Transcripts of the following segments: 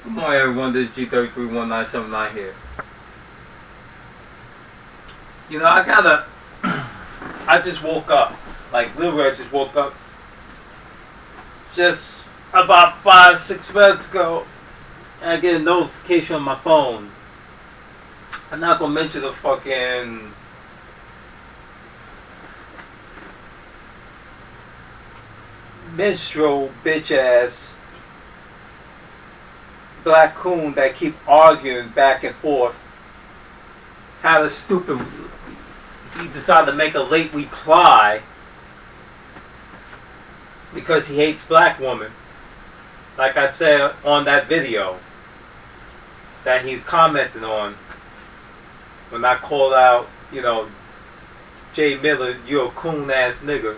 Good morning, everyone. This is G331979 here. I gotta. I just woke up. Like, literally, I just woke up just about 5, 6 minutes ago. And I get a notification on my phone. I'm not gonna mention the fucking minstrel bitch ass black coon that keep arguing back and forth. How the stupid he decided to make a late reply because he hates black women. Like I said on that video that he's commenting on when I called out, Jay Miller, you're a coon ass nigga.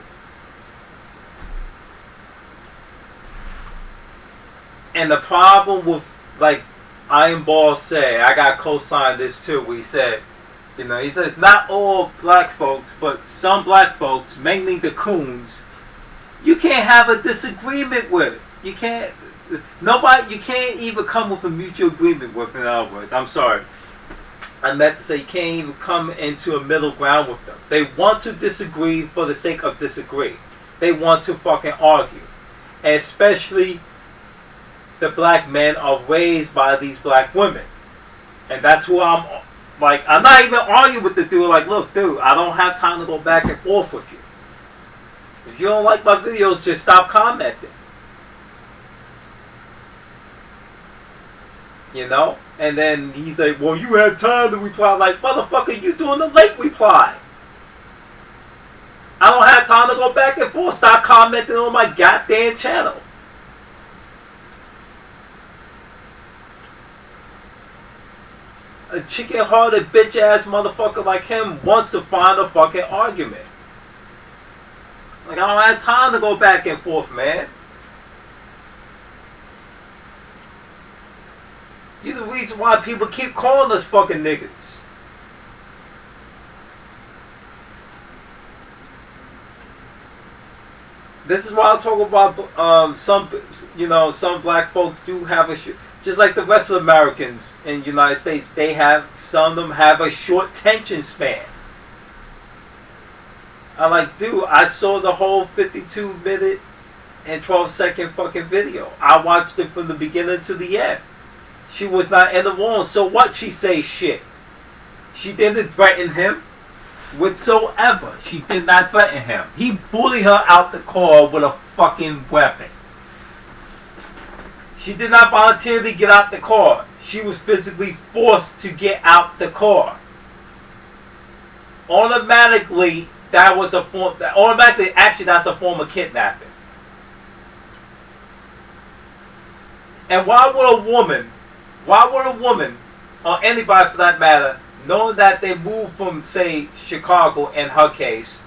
And the problem with, like Iron Ball said, I got co-signed this too, where he said, he says not all black folks, but some black folks, mainly the coons, you can't have a disagreement with. You can't even come with a mutual agreement with, in other words. I'm sorry. I meant to say you can't even come into a middle ground with them. They want to disagree for the sake of disagree. They want to fucking argue. And especially the black men are raised by these black women. And that's who I'm not even arguing with the dude. Like, look, dude, I don't have time to go back and forth with you. If you don't like my videos, just stop commenting. And then he's like, well, you had time to reply. Like, motherfucker, you doing the late reply. I don't have time to go back and forth. Stop commenting on my goddamn channel. A chicken-hearted bitch-ass motherfucker like him wants to find a fucking argument. Like, I don't have time to go back and forth, man. You're the reason why people keep calling us fucking niggas. This is why I talk about some black folks do have just like the rest of Americans in the United States, some of them have a short attention span. I'm like, dude, I saw the whole 52-minute and 12-second fucking video. I watched it from the beginning to the end. She was not in the wrong. So what? She say shit. She didn't threaten him whatsoever. She did not threaten him. He bullied her out the car with a fucking weapon. She did not voluntarily get out the car. She was physically forced to get out the car. Automatically, that's a form of kidnapping. And why would a woman, or anybody for that matter, knowing that they moved from, say, Chicago in her case,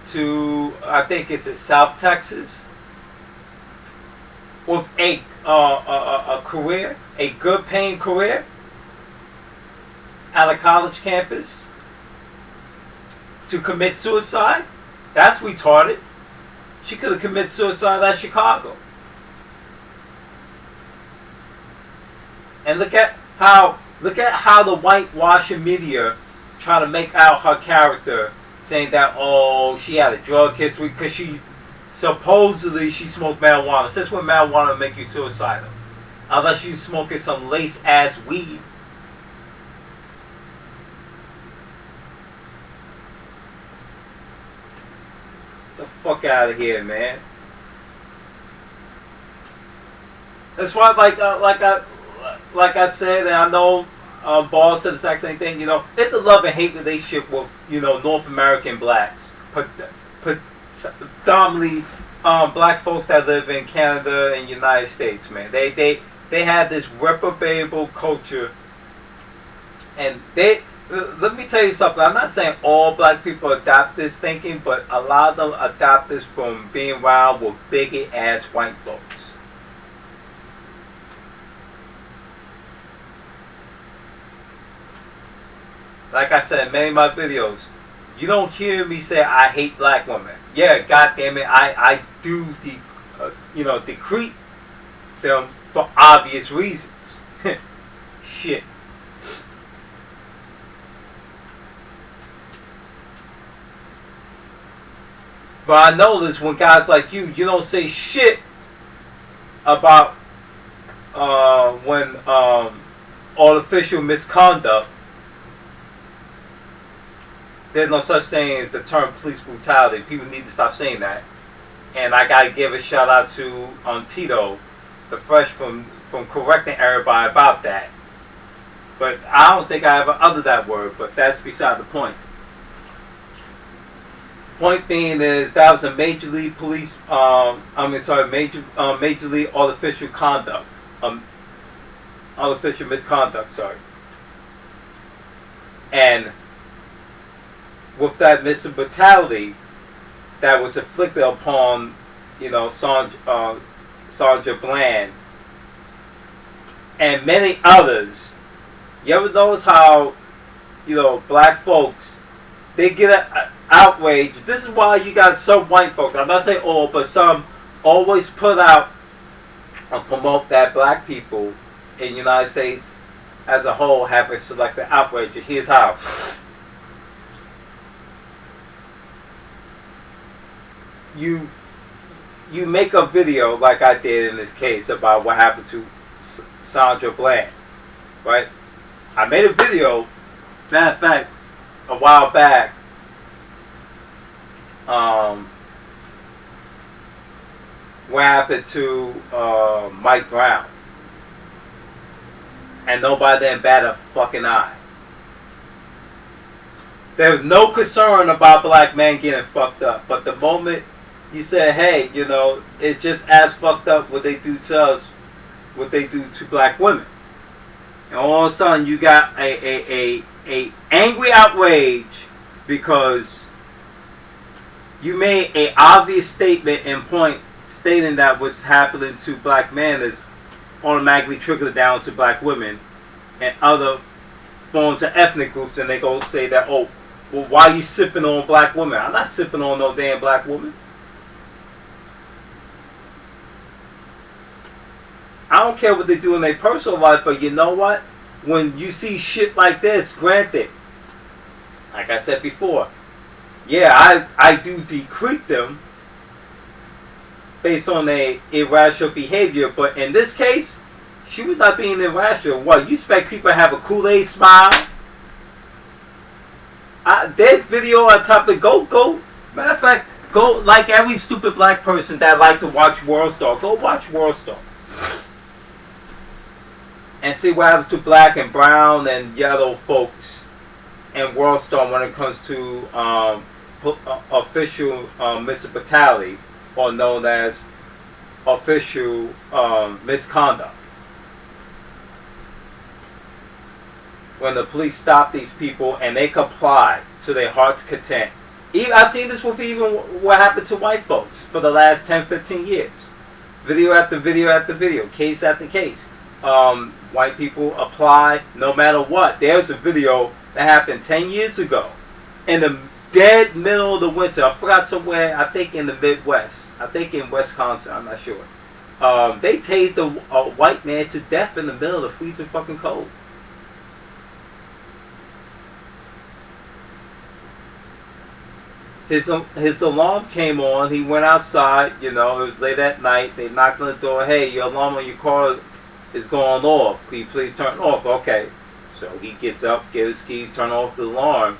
to, I think it's South Texas, with a career, a good paying career, at a college campus, to commit suicide? That's retarded. She could have committed suicide at Chicago. And look at how the whitewashing media try to make out her character, saying that, oh, she had a drug history because she supposedly smoked marijuana. Since when marijuana make you suicidal? Unless you smoking some lace ass weed. The fuck out of here, man. That's why, like I said, and I know Ball said the exact same thing. It's a love and hate relationship with North American blacks, predominantly black folks that live in Canada and United States. Man, they have this reprobable culture, and let me tell you something. I'm not saying all black people adopt this thinking, but a lot of them adopt this from being around with bigot ass white folks. Like I said in many of my videos, you don't hear me say I hate black women. Yeah, goddamn it, I do decrete them for obvious reasons. Shit. But I notice when guys like you don't say shit about when artificial misconduct. There's no such thing as the term police brutality. People need to stop saying that. And I gotta give a shout out to Tito, the Fresh, from correcting everybody about that. But I don't think I ever uttered that word. But that's beside the point. Point being is that was a major league police. Major league artificial conduct. Artificial misconduct. Sorry. And with that Mr. Brutality that was inflicted upon, Sandra Bland and many others. You ever notice how, black folks, they get outrage. This is why you got some white folks, I'm not saying all, but some always put out and promote that black people in the United States as a whole have a selective outrage. Here's how. You make a video like I did in this case about what happened to Sandra Bland, right? I made a video, matter of fact, a while back. What happened to Mike Brown, and nobody then bat a fucking eye. There was no concern about black men getting fucked up, but the moment you said, hey, it's just as fucked up what they do to us, what they do to black women. And all of a sudden you got a angry outrage because you made a obvious statement and point stating that what's happening to black men is automatically trickled down to black women and other forms of ethnic groups, and they go say that, oh, well, why are you sipping on black women? I'm not sipping on no damn black woman. I don't care what they do in their personal life, but you know what? When you see shit like this, granted, like I said before, yeah, I do decrete them based on their irrational behavior, but in this case, she was not being irrational. What, you expect people to have a Kool-Aid smile? There's video on top of go. Matter of fact, go like every stupid black person that like to watch World Star. Go watch World Star. And see what happens to black and brown and yellow folks in World Star when it comes to official municipality, or known as official misconduct. When the police stop these people and they comply to their heart's content. I've seen this with even what happened to white folks for the last 10, 15 years. Video after video after video, case after case. White people apply no matter what. There's a video that happened 10 years ago in the dead middle of the winter. I forgot somewhere, I think in the Midwest. I think in Wisconsin, I'm not sure. They tased a white man to death in the middle of the freezing fucking cold. His alarm came on. He went outside. It was late at night. They knocked on the door. Hey, your alarm on your car is going off. Can you please turn it off? Okay. So he gets up, get his keys, turn off the alarm.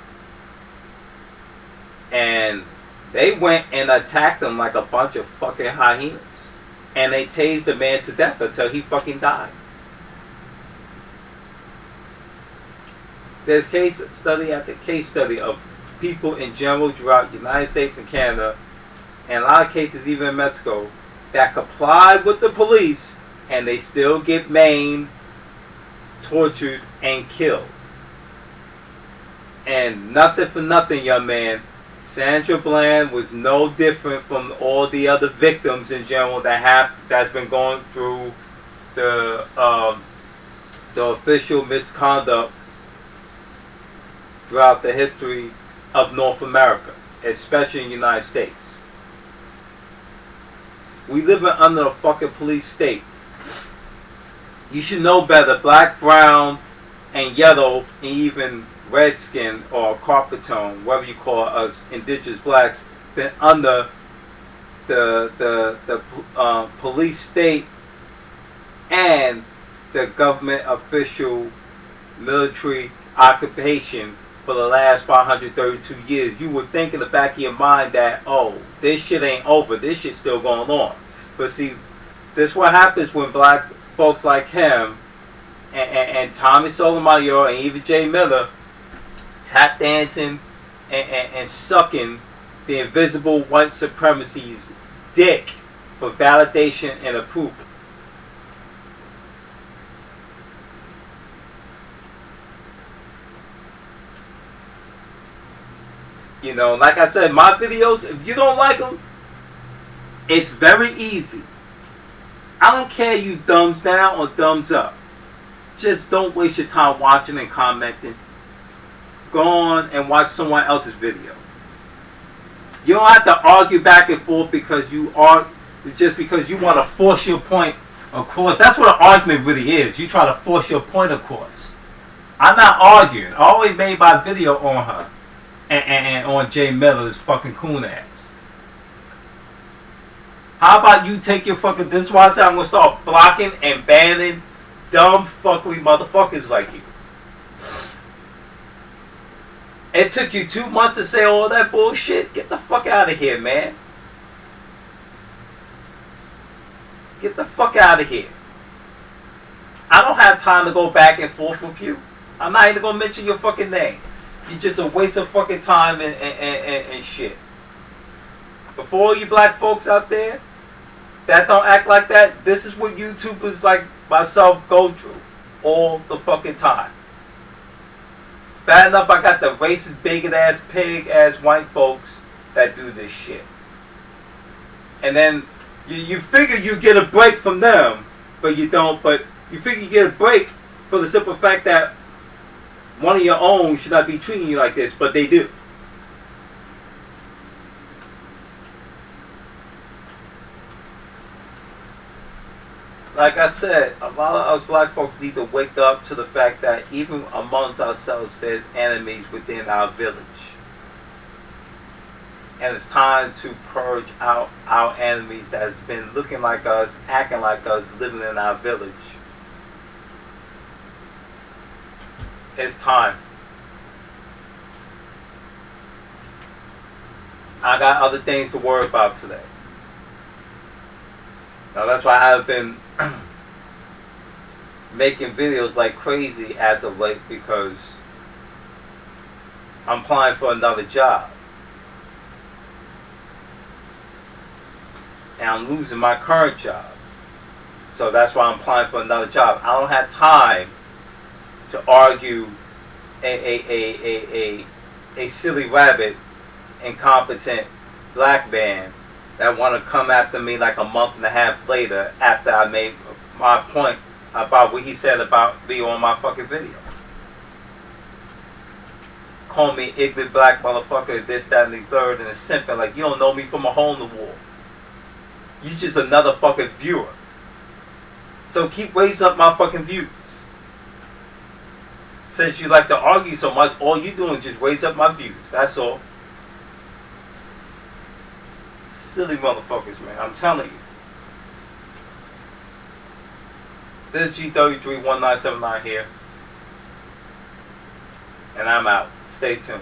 And they went and attacked him like a bunch of fucking hyenas. And they tased the man to death until he fucking died. There's case study after case study of people in general throughout the United States and Canada, and a lot of cases even in Mexico, that complied with the police and they still get maimed, tortured, and killed. And nothing for nothing, young man, Sandra Bland was no different from all the other victims in general that's been going through the official misconduct throughout the history of North America, especially in the United States. We live under a fucking police state. You should know better. Black, brown, and yellow, and even redskin or carpet tone, whatever you call us, indigenous blacks, been under the police state and the government official military occupation for the last 532 years. You would think in the back of your mind that, oh, this shit ain't over, this shit's still going on. But see, this is what happens when black folks like him and Tommy Sotomayor and even Jay Miller tap dancing and sucking the invisible white supremacy's dick for validation and approval. You know, like I said, my videos, if you don't like them, it's very easy. I don't care you thumbs down or thumbs up. Just don't waste your time watching and commenting. Go on and watch someone else's video. You don't have to argue back and forth because you are just because you want to force your point across. That's what an argument really is. You try to force your point across. I'm not arguing. I always made my video on her and on Jay Miller's fucking coon ass. How about you take your fucking... This is why I said I'm going to start blocking and banning dumb fuckery motherfuckers like you. It took you 2 months to say all that bullshit? Get the fuck out of here, man. Get the fuck out of here. I don't have time to go back and forth with you. I'm not even going to mention your fucking name. You're just a waste of fucking time and shit. But for all you black folks out there that don't act like that, this is what YouTubers like myself go through all the fucking time. Bad enough I got the racist, bigot ass, pig ass white folks that do this shit. And then you figure you get a break from them, but you don't. But you figure you get a break for the simple fact that one of your own should not be treating you like this, but they do. Like I said, a lot of us black folks need to wake up to the fact that even amongst ourselves, there's enemies within our village. And it's time to purge out our enemies that has been looking like us, acting like us, living in our village. It's time. I got other things to worry about today. Now that's why I've been making videos like crazy as of late, because I'm applying for another job. And I'm losing my current job. So that's why I'm applying for another job. I don't have time to argue a silly rabbit, incompetent black man that want to come after me like a month and a half later after I made my point about what he said about me on my fucking video. Call me ignorant black motherfucker, this, that, and the third, and a simping like you don't know me from a hole in the wall. You just another fucking viewer. So keep raising up my fucking views. Since you like to argue so much, all you doing is just raise up my views. That's all. Silly motherfuckers, man. I'm telling you. This is G331979 here. And I'm out. Stay tuned.